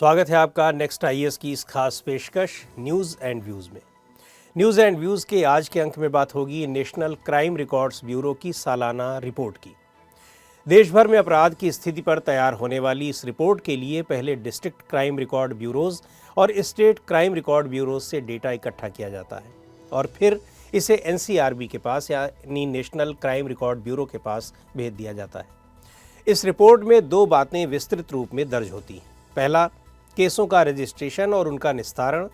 स्वागत है आपका नेक्स्ट आईएएस की इस खास पेशकश न्यूज़ एंड व्यूज़ में। न्यूज़ एंड व्यूज़ के आज के अंक में बात होगी नेशनल क्राइम रिकॉर्ड्स ब्यूरो की सालाना रिपोर्ट की। देश भर में अपराध की स्थिति पर तैयार होने वाली इस रिपोर्ट के लिए पहले डिस्ट्रिक्ट क्राइम रिकॉर्ड ब्यूरोज और स्टेट क्राइम रिकॉर्ड ब्यूरोज से डेटा इकट्ठा किया जाता है और फिर इसे एनसीआरबी के पास यानी नेशनल क्राइम रिकॉर्ड ब्यूरो के पास भेज दिया जाता है। इस रिपोर्ट में दो बातें विस्तृत रूप में दर्ज होती हैं। पहला, केसों का रजिस्ट्रेशन और उनका निस्तारण,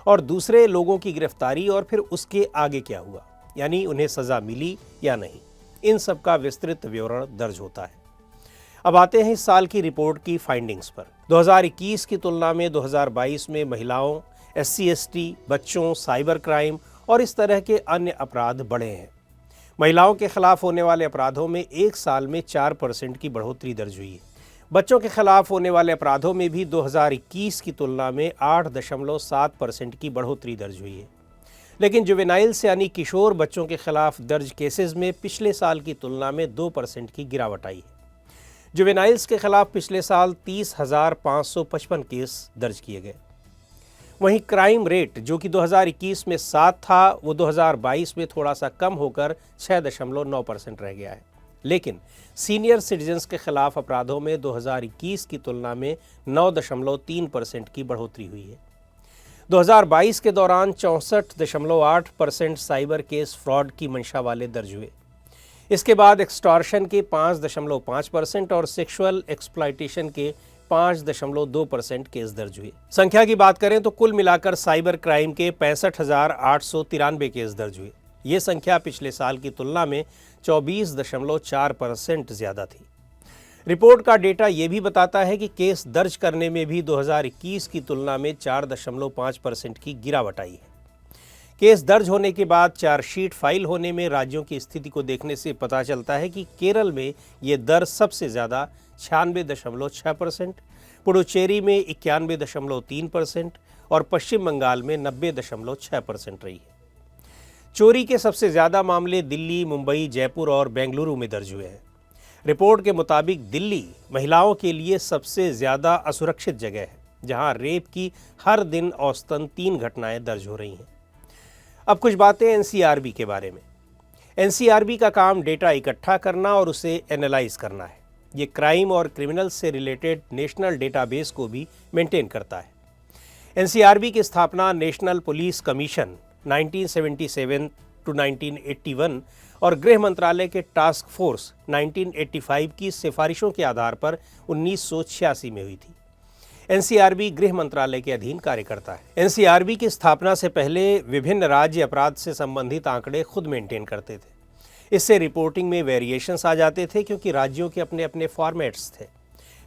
और दूसरे, लोगों की गिरफ्तारी और फिर उसके आगे क्या हुआ, यानी उन्हें सज़ा मिली या नहीं। इन सब का विस्तृत विवरण दर्ज होता है। अब आते हैं इस साल की रिपोर्ट की फाइंडिंग्स पर। 2021 की तुलना में 2022 में महिलाओं, SC/ST, बच्चों, साइबर क्राइम और इस तरह के अन्य अपराध बढ़े हैं। महिलाओं के खिलाफ होने वाले अपराधों में एक साल में 4% की बढ़ोतरी दर्ज हुई है। बच्चों के खिलाफ होने वाले अपराधों में भी 2021 की तुलना में 8.7% की बढ़ोतरी दर्ज हुई है। लेकिन जुवेनाइल्स यानी किशोर बच्चों के खिलाफ दर्ज केसेस में पिछले साल की तुलना में 2% की गिरावट आई है। जुवेनाइल्स के खिलाफ पिछले साल 30,555 केस दर्ज किए गए। वहीं क्राइम रेट जो कि 2021 में 7 था, वो 2022 में थोड़ा सा कम होकर 6.9% रह गया है। लेकिन सीनियर सिटीजन्स के खिलाफ अपराधों में 2021 की तुलना में 9.3% की बढ़ोतरी हुई है। 2022 के दौरान 64.8% साइबर केस फ्रॉड की मंशा वाले दर्ज हुए। इसके बाद एक्सटॉर्शन के 5.5% और सेक्सुअल एक्सप्लॉयटेशन के 5.2% केस दर्ज हुए। संख्या की बात करें तो कुल मिलाकर साइबर क्राइम के 65,893 केस दर्ज हुए। ये संख्या पिछले साल की तुलना में 24.4% ज़्यादा थी। रिपोर्ट का डेटा ये भी बताता है कि केस दर्ज करने में भी 2021 की तुलना में 4.5% की गिरावट आई है। केस दर्ज होने के बाद चार्जशीट फाइल होने में राज्यों की स्थिति को देखने से पता चलता है कि केरल में ये दर सबसे ज़्यादा 96.6%, पुडुचेरी में 91.3% और पश्चिम बंगाल में 90.6% रही है। चोरी के सबसे ज़्यादा मामले दिल्ली, मुंबई, जयपुर और बेंगलुरु में दर्ज हुए हैं। रिपोर्ट के मुताबिक दिल्ली महिलाओं के लिए सबसे ज़्यादा असुरक्षित जगह है, जहां रेप की हर दिन औसतन 3 घटनाएं दर्ज हो रही हैं। अब कुछ बातें एनसीआरबी के बारे में। एनसीआरबी का काम डेटा इकट्ठा करना और उसे एनालाइज करना है। ये क्राइम और क्रिमिनल से रिलेटेड नेशनल डेटाबेस को भी मेंटेन करता है। एनसीआरबी की स्थापना नेशनल पुलिस कमीशन 1977 to 1981 और गृह मंत्रालय के टास्क फोर्स 1985 की सिफारिशों के आधार पर 1986 में हुई थी। एनसीआरबी गृह मंत्रालय के अधीन कार्य करता है। एनसीआरबी की स्थापना से पहले विभिन्न राज्य अपराध से संबंधित आंकड़े खुद मेंटेन करते थे। इससे रिपोर्टिंग में वेरिएशंस आ जाते थे क्योंकि राज्यों के अपने अपने फॉर्मेट्स थे।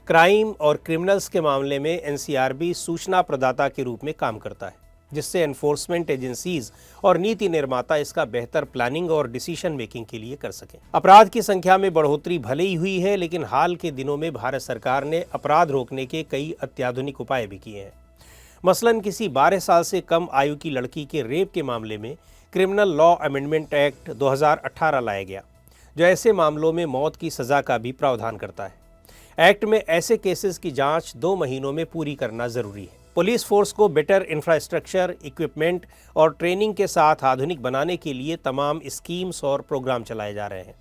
क्राइम और क्रिमिनल्स के मामले में एनसीआरबी सूचना प्रदाता के रूप में काम करता है, जिससे एनफोर्समेंट एजेंसीज और नीति निर्माता इसका बेहतर प्लानिंग और डिसीजन मेकिंग के लिए कर सकें। अपराध की संख्या में बढ़ोतरी भले ही हुई है, लेकिन हाल के दिनों में भारत सरकार ने अपराध रोकने के कई अत्याधुनिक उपाय भी किए हैं। मसलन किसी 12 साल से कम आयु की लड़की के रेप के मामले में क्रिमिनल लॉ अमेंडमेंट एक्ट 2018 लाया गया, जो ऐसे मामलों में मौत की सज़ा का भी प्रावधान करता है। एक्ट में ऐसे केसेस की जांच 2 महीनों में पूरी करना ज़रूरी है। पुलिस फोर्स को बेटर इंफ्रास्ट्रक्चर, इक्विपमेंट और ट्रेनिंग के साथ आधुनिक बनाने के लिए तमाम स्कीम्स और प्रोग्राम चलाए जा रहे हैं।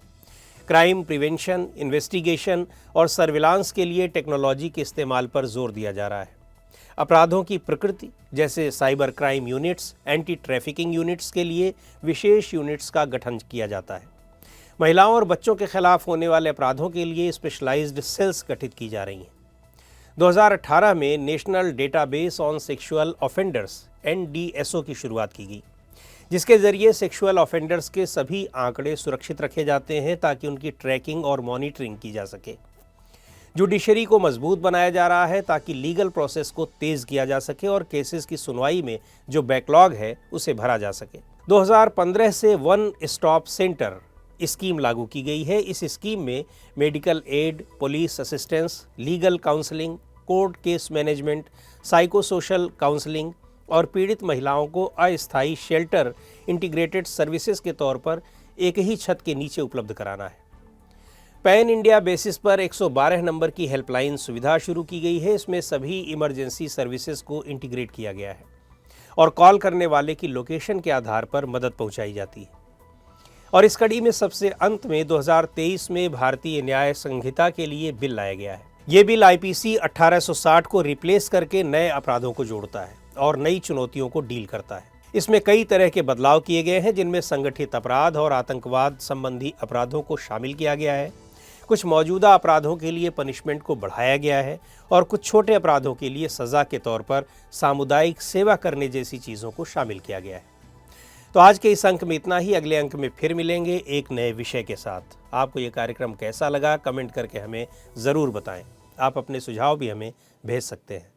क्राइम प्रिवेंशन, इन्वेस्टिगेशन और सर्विलांस के लिए टेक्नोलॉजी के इस्तेमाल पर जोर दिया जा रहा है। अपराधों की प्रकृति जैसे cyber crime units, anti trafficking units के लिए विशेष यूनिट्स का गठन किया जाता है। महिलाओं और बच्चों के खिलाफ होने वाले अपराधों के लिए स्पेशलाइज्ड सेल्स गठित की जा रही हैं। 2018 में national database on sexual offenders NDSO की शुरुआत की गई, जिसके ज़रिए सेक्सुअल ऑफेंडर्स के सभी आंकड़े सुरक्षित रखे जाते हैं ताकि उनकी ट्रैकिंग और मॉनिटरिंग की जा सके। जुडिशरी को मजबूत बनाया जा रहा है ताकि लीगल प्रोसेस को तेज़ किया जा सके और केसेस की सुनवाई में जो बैकलॉग है उसे भरा जा सके। 2015 से वन स्टॉप सेंटर स्कीम लागू की गई है। इस स्कीम में medical aid, police assistance, legal counselling, court case management, psychosocial counselling और पीड़ित महिलाओं को अस्थायी शेल्टर इंटीग्रेटेड सर्विसेज के तौर पर एक ही छत के नीचे उपलब्ध कराना है। पैन इंडिया बेसिस पर 112 नंबर की हेल्पलाइन सुविधा शुरू की गई है। इसमें सभी इमरजेंसी सर्विसेज को इंटीग्रेट किया गया है और कॉल करने वाले की लोकेशन के आधार पर मदद पहुंचाई जाती है। और इस कड़ी में सबसे अंत में 2023 में भारतीय न्याय संहिता के लिए बिल लाया गया है। ये बिल आईपीसी 1860 को रिप्लेस करके नए अपराधों को जोड़ता है और नई चुनौतियों को डील करता है। इसमें कई तरह के बदलाव किए गए हैं, जिनमें संगठित अपराध और आतंकवाद संबंधी अपराधों को शामिल किया गया है। कुछ मौजूदा अपराधों के लिए पनिशमेंट को बढ़ाया गया है और कुछ छोटे अपराधों के लिए सज़ा के तौर पर सामुदायिक सेवा करने जैसी चीज़ों को शामिल किया गया है। तो आज के इस अंक में इतना ही। अगले अंक में फिर मिलेंगे एक नए विषय के साथ। आपको ये कार्यक्रम कैसा लगा कमेंट करके हमें ज़रूर बताएं। आप अपने सुझाव भी हमें भेज सकते हैं।